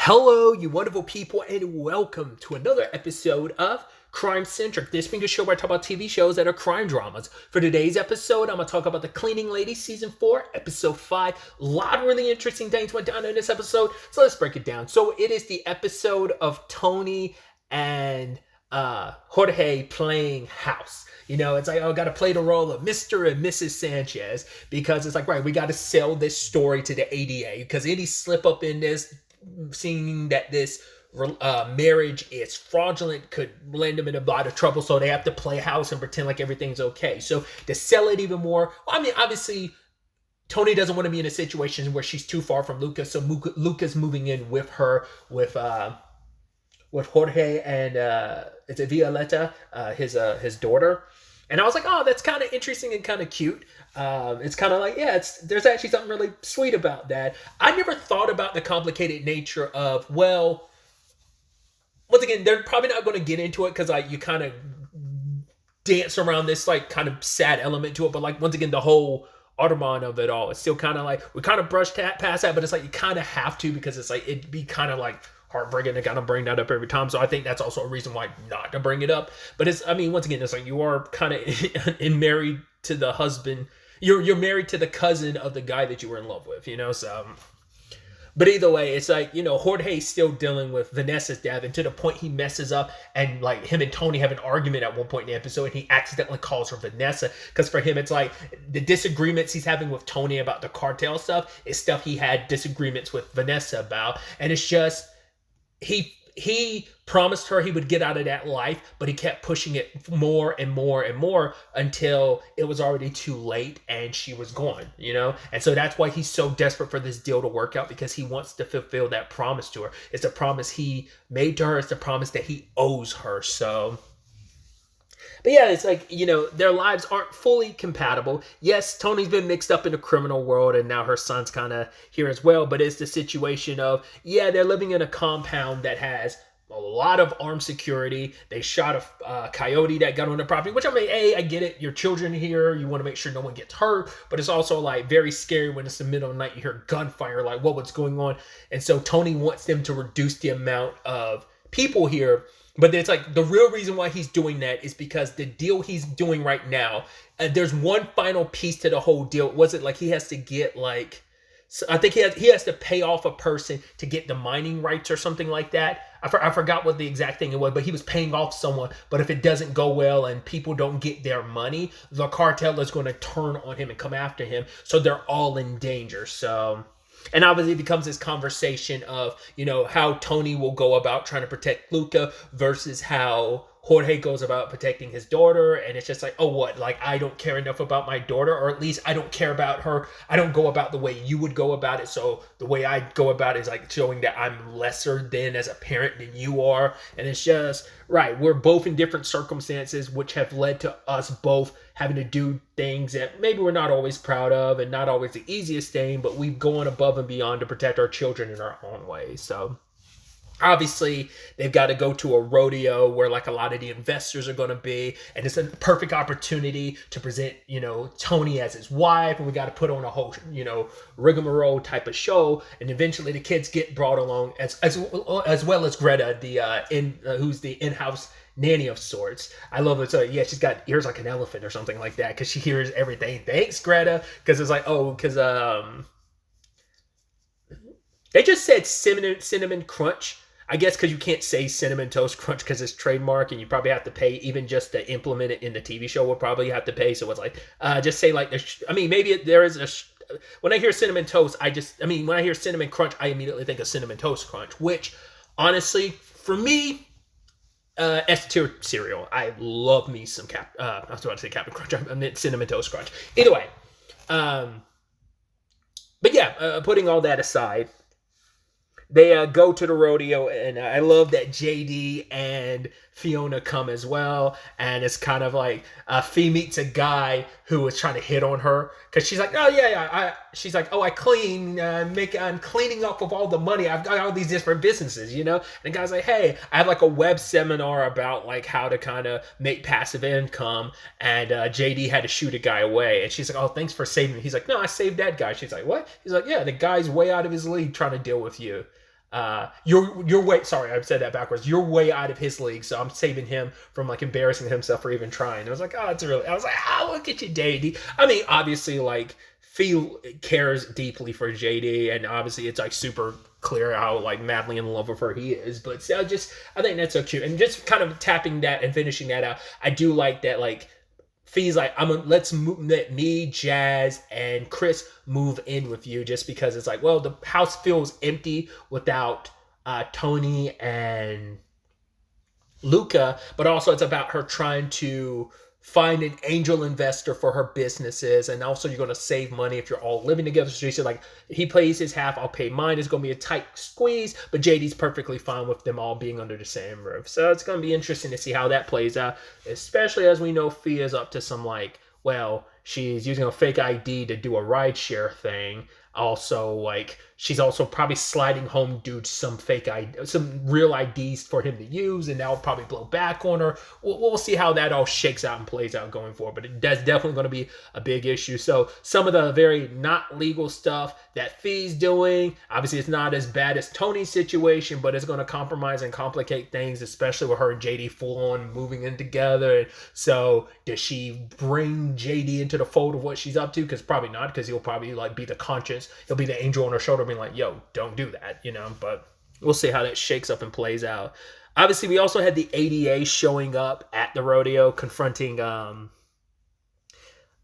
Hello, you wonderful people, and welcome to another episode of Centric. This being a show where I talk about TV shows that are crime dramas. For today's episode, I'm going to talk about The Cleaning Lady Season 4, Episode 5. A lot of really interesting things went down in this episode, so let's break it down. So it is the episode of Tony and Jorge playing house. You know, it's like, oh, I got to play the role of Mr. and Mrs. Sanchez because it's like, right, we got to sell this story to the ADA because any slip up in this, seeing that this marriage is fraudulent, could land them in a lot of trouble, so they have to play house and pretend like everything's okay. So to sell it even more, well, I mean, obviously Tony doesn't want to be in a situation where she's too far from Lucas, so Lucas moving in with her, with Jorge and it's a Violeta, his daughter. And I was like, oh, that's kind of interesting and kind of cute. It's kind of like, yeah, there's actually something really sweet about that. I never thought about the complicated nature of, well, once again, they're probably not going to get into it because like you kind of dance around this like kind of sad element to it. But like, once again, the whole Audubon of it all, it's still kind of like, we kind of brushed past that, but it's like you kind of have to because it's like, it'd be kind of like heartbreaking to kind of bring that up every time. So I think that's also a reason why not to bring it up. But it's, I mean, once again, it's like you are kind of married to the husband. You're married to the cousin of the guy that you were in love with, you know? So, but either way, it's like, you know, Jorge's still dealing with Vanessa's death, and to the point he messes up, and like him and Tony have an argument at one point in the episode, and he accidentally calls her Vanessa, because for him, it's like the disagreements he's having with Tony about the cartel stuff is stuff he had disagreements with Vanessa about, and it's just, he promised her he would get out of that life, but he kept pushing it more and more and more until it was already too late and she was gone, you know? And so that's why he's so desperate for this deal to work out, because he wants to fulfill that promise to her. It's a promise he made to her. It's a promise that he owes her. So, but yeah, it's like, you know, their lives aren't fully compatible. Yes, Tony's been mixed up in the criminal world, and now her son's kind of here as well. But it's the situation of, yeah, they're living in a compound that has a lot of armed security. They shot a coyote that got on the property, which, I mean, I get it. Your children here, you want to make sure no one gets hurt. But it's also like very scary when it's the middle of the night, you hear gunfire, like, what's going on? And so Tony wants them to reduce the amount of people here. But it's like the real reason why he's doing that is because the deal he's doing right now, there's one final piece to the whole deal. Was it like he has to get like, so I think he has to pay off a person to get the mining rights or something like that. I forgot what the exact thing it was, but he was paying off someone. But if it doesn't go well and people don't get their money, the cartel is going to turn on him and come after him. So they're all in danger. So... And obviously it becomes this conversation of, you know, how Tony will go about trying to protect Luca versus how Jorge goes about protecting his daughter. And it's just like, oh, what? Like, I don't care enough about my daughter, or at least I don't care about her. I don't go about the way you would go about it. So the way I go about it is like showing that I'm lesser than as a parent than you are. And it's just, right, we're both in different circumstances, which have led to us both having to do things that maybe we're not always proud of and not always the easiest thing, but we've gone above and beyond to protect our children in our own way. So obviously they've got to go to a rodeo where like a lot of the investors are going to be, and it's a perfect opportunity to present, you know, Tony as his wife, and we got to put on a whole, you know, rigmarole type of show, and eventually the kids get brought along as well as Greta, who's the in-house nanny of sorts. I love it. So yeah, she's got ears like an elephant or something like that because she hears everything. Thanks, Greta. Because it's like, oh, because they just said cinnamon crunch. I guess because you can't say cinnamon toast crunch because it's trademark, and you probably have to pay even just to implement it in the TV show. We'll probably have to pay. So it's like, just say like, I mean, maybe there is a. When I hear cinnamon toast, when I hear cinnamon crunch, I immediately think of cinnamon toast crunch, which honestly, for me, S tier cereal. I love me some I was about to say Captain Crunch. I meant Cinnamon Toast Crunch. Either way, but yeah, putting all that aside, they go to the rodeo, and I love that JD and Fiona come as well. And it's kind of like Fee meets a guy who was trying to hit on her because she's like, oh yeah, she's like, oh, I clean, I'm cleaning up with all the money. I've got all these different businesses, you know. And the guy's like, hey, I have like a web seminar about like how to kind of make passive income. And JD had to shoot a guy away, and she's like, oh, thanks for saving me. He's like, no, I saved that guy. She's like, what? He's like, yeah, the guy's way out of his league trying to deal with you. you're way sorry, I've said that backwards. You're way out of his league, so I'm saving him from like embarrassing himself for even trying. I was like, oh, it's really. I was like, oh, look at you, JD. I mean, obviously, like Fee cares deeply for JD, and obviously, it's like super clear how like madly in love with her he is. But so I think that's so cute, and just kind of tapping that and finishing that out. I do like that, like Fee's like, let's let me, Jazz, and Chris move in with you, just because it's like, well, the house feels empty without Tony and Luca, but also it's about her trying to find an angel investor for her businesses, and also you're going to save money if you're all living together. So she said, like, he pays his half, I'll pay mine. It's going to be a tight squeeze, but JD's perfectly fine with them all being under the same roof. So it's going to be interesting to see how that plays out, especially as we know Fia is up to some, like, well, she's using a fake ID to do a rideshare thing. Also, like, she's also probably sliding home dudes some fake ID, some real IDs for him to use, and that'll probably blow back on her. We'll see how that all shakes out and plays out going forward, but that's definitely going to be a big issue. So some of the very not legal stuff that Fee's doing, obviously it's not as bad as Tony's situation, but it's going to compromise and complicate things, especially with her and JD full on moving in together. So does she bring JD into the fold of what she's up to? Because probably not, because he'll probably like be the conscience. He'll be the angel on her shoulder being like, yo, don't do that, but we'll see how that shakes up and plays out. Obviously, we also had the ADA showing up at the rodeo, confronting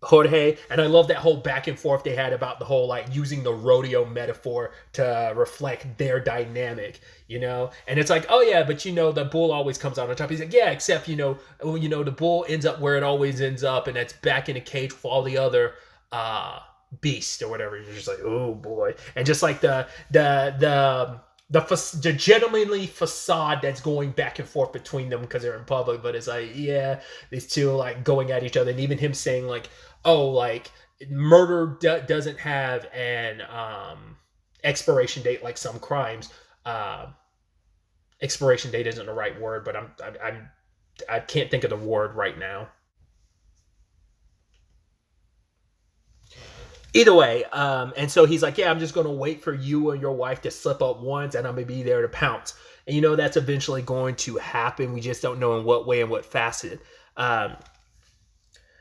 Jorge, and I love that whole back and forth they had about the whole like using the rodeo metaphor to reflect their dynamic, and it's like, oh yeah, but the bull always comes out on top. He's like, yeah, except the bull ends up where it always ends up, and that's back in a cage with all the other beast or whatever. You're just like, oh boy. And just like the gentlemanly facade that's going back and forth between them because they're in public, but it's like, yeah, these two like going at each other, and even him saying like, oh, like murder doesn't have an expiration date like some crimes. Expiration date isn't the right word, but I can't think of the word right now. Either way, and so he's like, yeah, I'm just going to wait for you and your wife to slip up once, and I'm going to be there to pounce. And that's eventually going to happen. We just don't know in what way and what facet.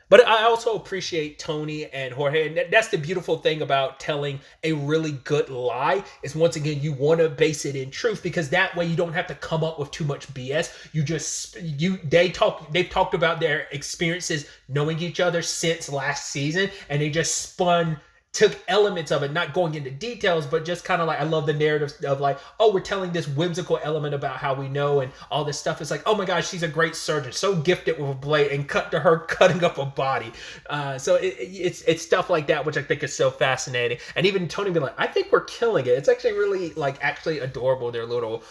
But I also appreciate Tony and Jorge. And that's the beautiful thing about telling a really good lie is, once again, you want to base it in truth, because that way you don't have to come up with too much BS. They've talked about their experiences knowing each other since last season, and they just took elements of it, not going into details, but just kind of like, I love the narrative of like, oh, we're telling this whimsical element about how we know and all this stuff. It's like, oh my gosh, she's a great surgeon, so gifted with a blade, and cut to her cutting up a body. So it's stuff like that, which I think is so fascinating. And even Tony being like, I think we're killing it. It's actually really actually adorable, their little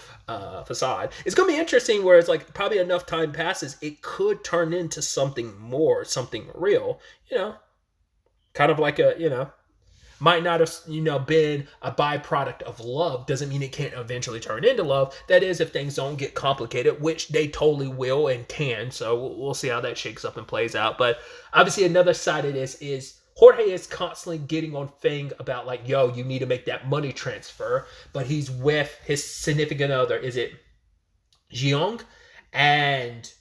facade. It's going to be interesting where it's like probably enough time passes, it could turn into something more, something real, kind of like might not have, been a byproduct of love. Doesn't mean it can't eventually turn into love. That is, if things don't get complicated, which they totally will and can. So we'll see how that shakes up and plays out. But obviously another side of this is Jorge is constantly getting on Fang about like, yo, you need to make that money transfer. But he's with his significant other. Is it Jeong? And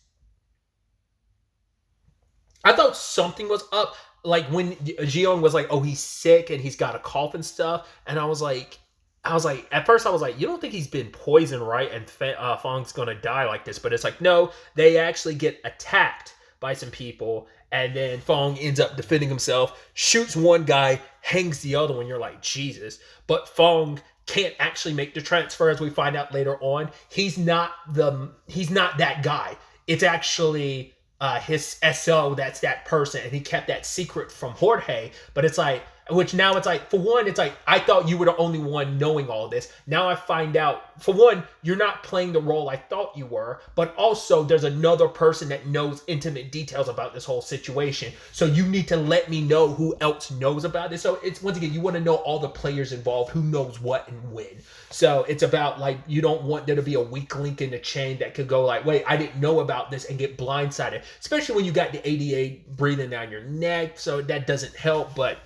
I thought something was up. Like when Jeong was like, oh, he's sick and he's got a cough and stuff. And I was like, at first I was like, you don't think he's been poisoned, right? And Fong's going to die like this. But it's like, no, they actually get attacked by some people. And then Fong ends up defending himself, shoots one guy, hangs the other one. You're like, Jesus. But Fong can't actually make the transfer, as we find out later on. He's not that guy. It's actually his SO that's that person, and he kept that secret from Jorge. But it's like, which now it's like, for one, it's like, I thought you were the only one knowing all this. Now I find out, for one, you're not playing the role I thought you were, but also there's another person that knows intimate details about this whole situation. So you need to let me know who else knows about this. So it's, once again, you want to know all the players involved, who knows what and when. So it's about like, you don't want there to be a weak link in the chain that could go like, wait, I didn't know about this, and get blindsided, especially when you got the ADA breathing down your neck. So that doesn't help. But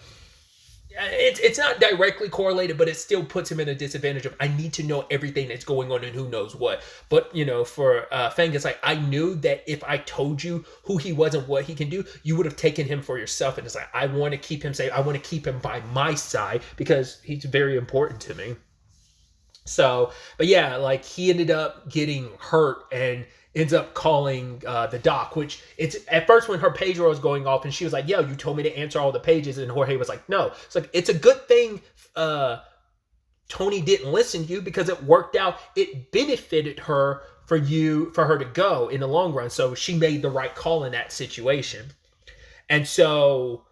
it's not directly correlated, but it still puts him in a disadvantage of I need to know everything that's going on and who knows what. But for Fang, it's like I knew that if I told you who he was and what he can do, you would have taken him for yourself. And it's like I want to keep him safe. I want to keep him by my side because he's very important to me. So, but yeah, like he ended up getting hurt and ends up calling the doc, which it's at first when her pager was going off and she was like, yo, you told me to answer all the pages. And Jorge was like, no. It's like, it's a good thing Tony didn't listen to you because it worked out. It benefited her for her to go in the long run. So she made the right call in that situation. And so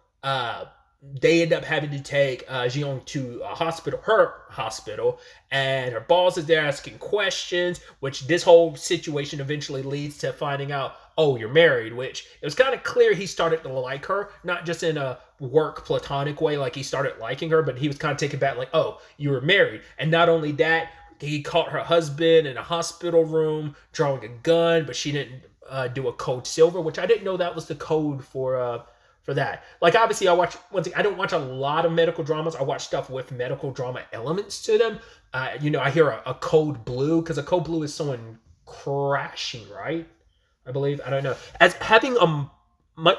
they end up having to take Jiyoung to her hospital, and her boss is there asking questions, which this whole situation eventually leads to finding out, oh, you're married, which it was kind of clear he started to like her, not just in a work platonic way, like he started liking her, but he was kind of taken back like, oh, you were married. And not only that, he caught her husband in a hospital room drawing a gun, but she didn't do a code silver, which I didn't know that was the code for that. Like obviously I don't watch a lot of medical dramas. I watch stuff with medical drama elements to them. I hear a code blue because a code blue is someone crashing, right? I believe. I don't know. As having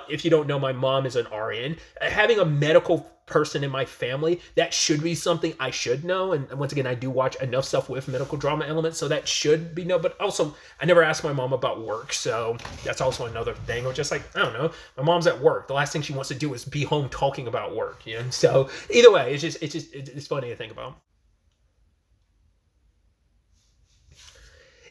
if you don't know, my mom is an RN. Having a medical person in my family, that should be something I should know. And once again, I do watch enough stuff with medical drama elements, so that should be But also, I never asked my mom about work, so that's also another thing. Or just like, I don't know, my mom's at work. The last thing she wants to do is be home talking about work. So either way, it's funny to think about.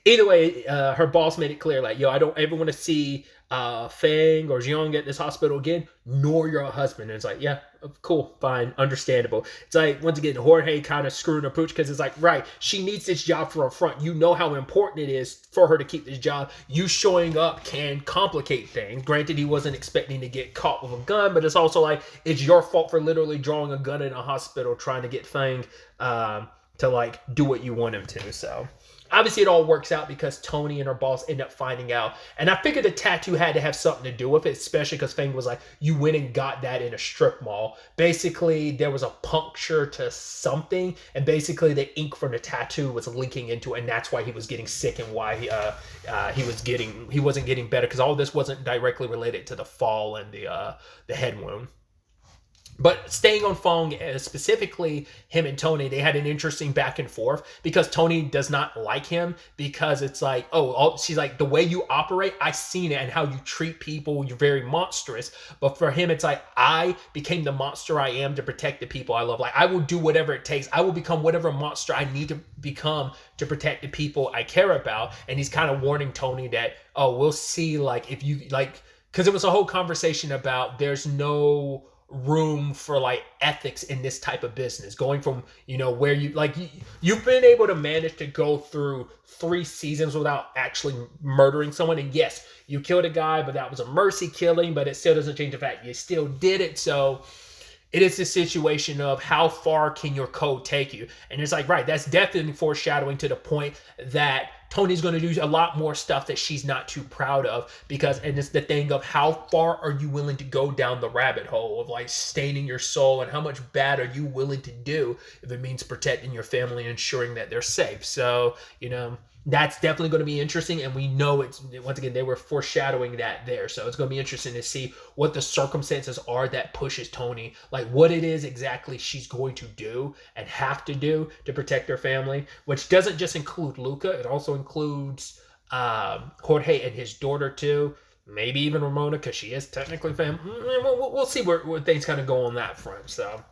Either way, her boss made it clear, like, yo, I don't ever want to see Fang or Jiyoung at this hospital again, nor your husband. And it's like, yeah, cool, fine, understandable. It's like, once again, Jorge kind of screwing her pooch because it's like, right, she needs this job for a front. You know how important it is for her to keep this job. You showing up can complicate things. Granted, he wasn't expecting to get caught with a gun, but it's also like, it's your fault for literally drawing a gun in a hospital trying to get Fang to like do what you want him to. So obviously it all works out because Tony and her boss end up finding out. And I figured the tattoo had to have something to do with it, especially because Fang was like, you went and got that in a strip mall. Basically, there was a puncture to something, and basically the ink from the tattoo was leaking into it, and that's why he was getting sick and why he wasn't getting better, because all this wasn't directly related to the fall and the head wound. But staying on Fong, specifically him and Tony, they had an interesting back and forth because Tony does not like him because it's like, she's like, the way you operate, I've seen it, and how you treat people, you're very monstrous. But for him, it's like, I became the monster I am to protect the people I love. Like, I will do whatever it takes. I will become whatever monster I need to become to protect the people I care about. And he's kind of warning Tony that, we'll see, like, if you, like, because it was a whole conversation about there's no room for like ethics in this type of business, going from where you've been able to manage to go through 3 seasons without actually murdering someone, and yes, you killed a guy, but that was a mercy killing, but it still doesn't change the fact you still did it. So it is a situation of how far can your code take you. And it's like, right, that's definitely foreshadowing to the point that Tony's going to do a lot more stuff that she's not too proud of, and it's the thing of how far are you willing to go down the rabbit hole of like staining your soul, and how much bad are you willing to do if it means protecting your family and ensuring that they're safe. So, that's definitely going to be interesting, and we know once again, they were foreshadowing that there. So it's going to be interesting to see what the circumstances are that pushes Tony, like what it is exactly she's going to do and have to do to protect her family, which doesn't just include Luca. It also includes Jorge and his daughter too, maybe even Ramona, because she is technically family. We'll see where things kind of go on that front. So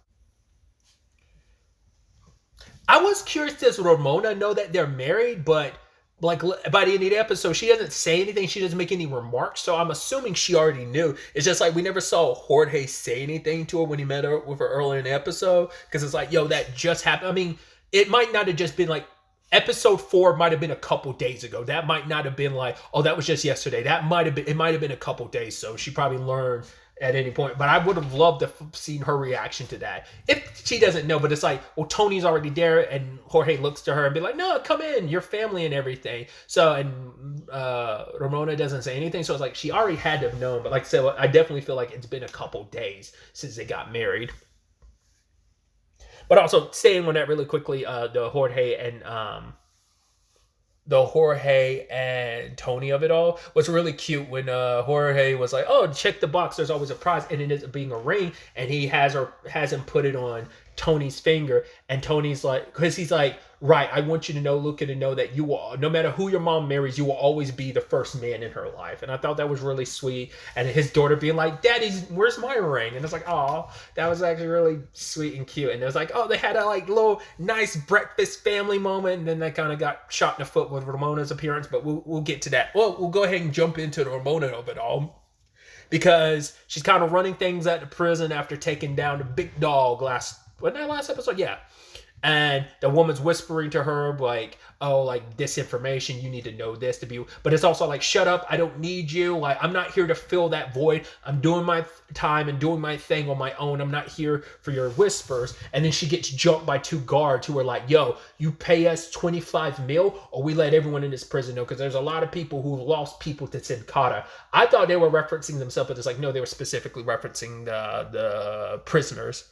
I was curious, does Ramona know that they're married? But like by the end of the episode, she doesn't say anything. She doesn't make any remarks. So I'm assuming she already knew. It's just like we never saw Jorge say anything to her when he met her with her earlier in the episode. Because it's like, yo, that just happened. I mean, it might not have just been like episode 4 might have been a couple days ago. That might not have been like, oh, that was just yesterday. It might have been a couple days. So she probably learned at any point. But I would have loved to have seen her reaction to that. If she doesn't know, but it's like, well, Tony's already there, and Jorge looks to her and be like, no, come in, your family and everything. So, and Ramona doesn't say anything. So it's like, she already had to have known. But like I said, I definitely feel like it's been a couple days since they got married. But also staying on that really quickly, the Jorge and Tony of it all was really cute when Jorge was like, "Oh, check the box. There's always a prize," and it ends up being a ring, and he has him put it on Tony's finger, and Tony's like, because he's like, "Right, I want you to know, Luca, to know that you will, no matter who your mom marries, you will always be the first man in her life." And I thought that was really sweet, and his daughter being like, "Daddy's, where's my ring?" And it's like, "Oh, that was actually really sweet and cute." And it was like, oh, they had a like little nice breakfast family moment, and then that kind of got shot in the foot with Ramona's appearance. But we'll get to that. Well, we'll go ahead and jump into the Ramona of it all, because she's kind of running things at the prison after taking down the big dog wasn't that last episode? Yeah. And the woman's whispering to her like, "Oh, like disinformation, you need to know this to be," but it's also like, "Shut up, I don't need you, like I'm not here to fill that void, I'm doing my time and doing my thing on my own, I'm not here for your whispers." And then she gets jumped by two guards who are like, "Yo, you pay us 25 mil or we let everyone in this prison know," because there's a lot of people who lost people to Sin Cara. I thought they were referencing themselves, but it's like, no, they were specifically referencing the prisoners,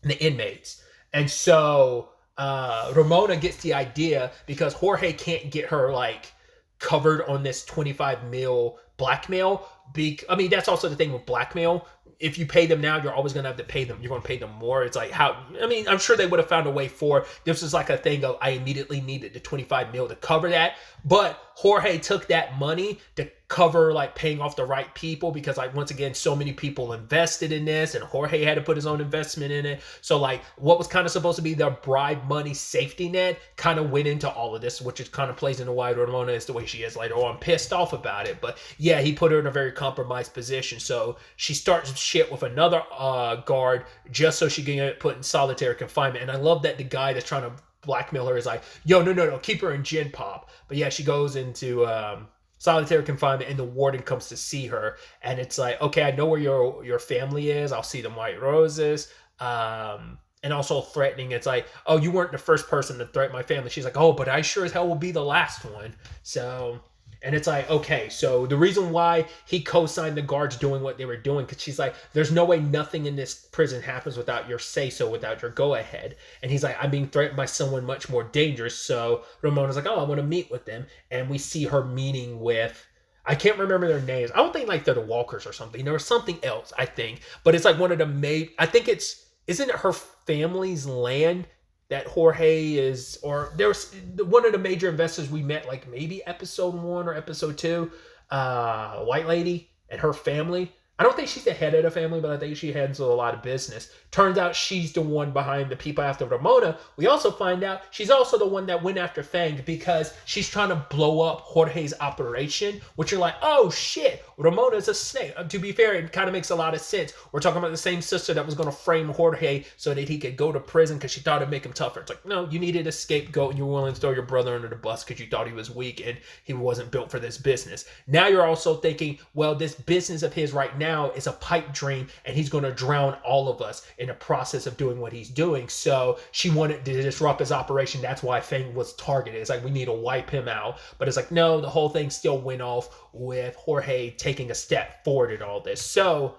the inmates. And so Ramona gets the idea because Jorge can't get her like covered on this 25 mil blackmail. I mean, that's also the thing with blackmail. If you pay them now, you're always going to have to pay them. You're going to pay them more. It's like how, I mean, I'm sure they would have found a way for, this is like a thing of, I immediately needed the 25 mil to cover that. But Jorge took that money to cover like paying off the right people, because like, once again, so many people invested in this and Jorge had to put his own investment in it. So like what was kind of supposed to be the bribe money safety net kind of went into all of this, which is kind of plays into why Ramona is the way she is later on, pissed off about it. But yeah, he put her in a very compromised position. So she starts shit with another guard just so she can get put in solitary confinement. And I love that the guy that's trying to blackmail her is like, "Yo, no, keep her in gin pop." But yeah, she goes into solitary confinement, and the warden comes to see her, and it's like, "Okay, I know where your family is. I'll see them white roses." And also threatening. It's like, "Oh, you weren't the first person to threaten my family." She's like, "Oh, but I sure as hell will be the last one." So, and it's like, okay, so the reason why he co-signed the guards doing what they were doing, because she's like, "There's no way nothing in this prison happens without your say-so, without your go-ahead." And he's like, "I'm being threatened by someone much more dangerous." So Ramona's like, "Oh, I want to meet with them." And we see her meeting with, I can't remember their names. I don't think like they're the Walkers or something. There was something else, I think. But it's like one of the I think isn't it her family's land that Jorge is, or there's one of the major investors we met, like maybe episode 1 or episode 2, white lady and her family. I don't think she's the head of the family, but I think she handles a lot of business. Turns out she's the one behind the people after Ramona. We also find out she's also the one that went after Fang because she's trying to blow up Jorge's operation, which you're like, oh shit, Ramona's a snake. To be fair, it kind of makes a lot of sense. We're talking about the same sister that was going to frame Jorge so that he could go to prison because she thought it'd make him tougher. It's like, no, you needed a scapegoat and you were willing to throw your brother under the bus because you thought he was weak and he wasn't built for this business. Now you're also thinking, well, this business of his right now is a pipe dream and he's going to drown all of us in the process of doing what he's doing. So she wanted to disrupt his operation. That's why Fang was targeted. It's like, we need to wipe him out. But it's like, no, the whole thing still went off with Jorge taking a step forward in all this. So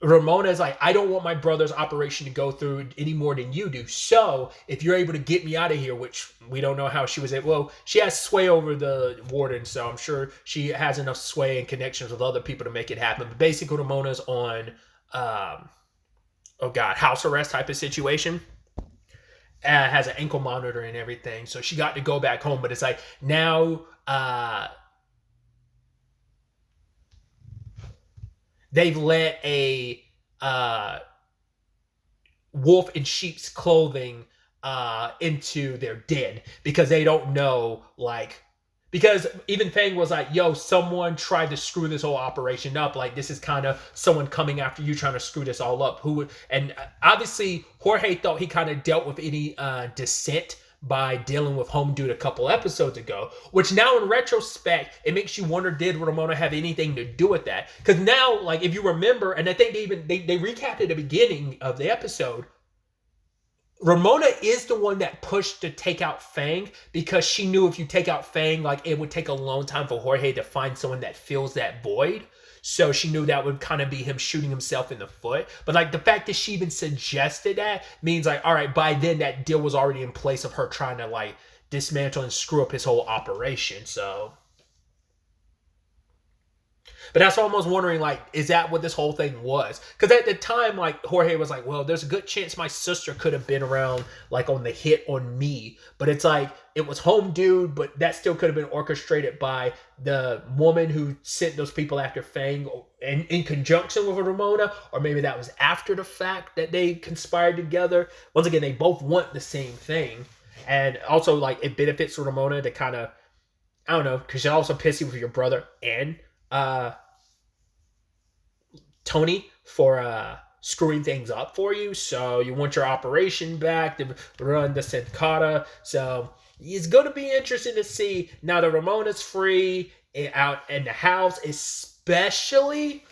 Ramona is like, I don't want my brother's operation to go through any more than you do. So if you're able to get me out of here, which we don't know how she was able, well, she has sway over the warden, so I'm sure she has enough sway and connections with other people to make it happen. But basically, Ramona's on, house arrest type of situation. Has an ankle monitor and everything, so she got to go back home. But it's like now, they've let a wolf in sheep's clothing into their den because they don't know, like, because even Fang was like, yo, someone tried to screw this whole operation up. Like, this is kind of someone coming after you trying to screw this all up. And obviously Jorge thought he kind of dealt with any dissent by dealing with Home Dude a couple episodes ago, which now in retrospect, it makes you wonder, did Ramona have anything to do with that? Because now, like, if you remember, and I think they recapped at the beginning of the episode, Ramona is the one that pushed to take out Fang because she knew if you take out Fang, like, it would take a long time for Jorge to find someone that fills that void. So she knew that would kind of be him shooting himself in the foot. But like the fact that she even suggested that means like, all right, by then that deal was already in place of her trying to like dismantle and screw up his whole operation. So, but that's almost wondering, like, is that what this whole thing was? Because at the time, like, Jorge was like, well, there's a good chance my sister could have been around, like, on the hit on me. But it's like, it was home dude, but that still could have been orchestrated by the woman who sent those people after Fang in conjunction with Ramona. Or maybe that was after the fact that they conspired together. Once again, they both want the same thing. And also, like, it benefits Ramona to kind of, I don't know, because you're also pissy with your brother and uh Tony for screwing things up for you. So you want your operation back to run the Senkata. So it's going to be interesting to see now that Ramona's free and out in the house, especially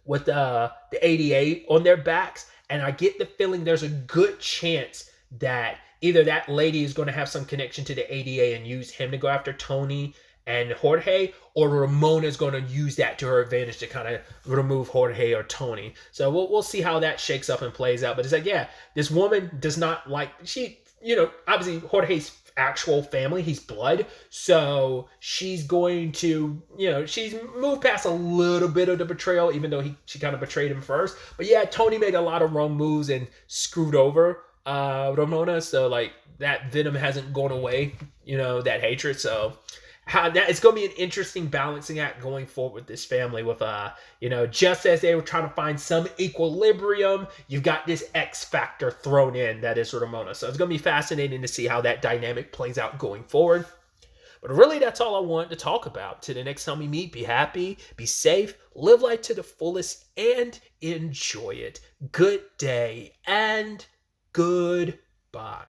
with the 88 on their backs. And I get the feeling there's a good chance that either that lady is going to have some connection to the ADA and use him to go after Tony and Jorge, or Ramona is going to use that to her advantage to kind of remove Jorge or Tony. So we'll see how that shakes up and plays out. But it's like, yeah, this woman does not like, obviously Jorge's actual family, he's blood. So she's going to, she's moved past a little bit of the betrayal, even though she kind of betrayed him first. But yeah, Tony made a lot of wrong moves and screwed over Ramona. So like that venom hasn't gone away, that hatred. So it's going to be an interesting balancing act going forward with this family with, just as they were trying to find some equilibrium, you've got this X factor thrown in that is Ramona. So it's going to be fascinating to see how that dynamic plays out going forward. But really, that's all I want to talk about. Till the next time we meet, be happy, be safe, live life to the fullest, and enjoy it. Good day and goodbye.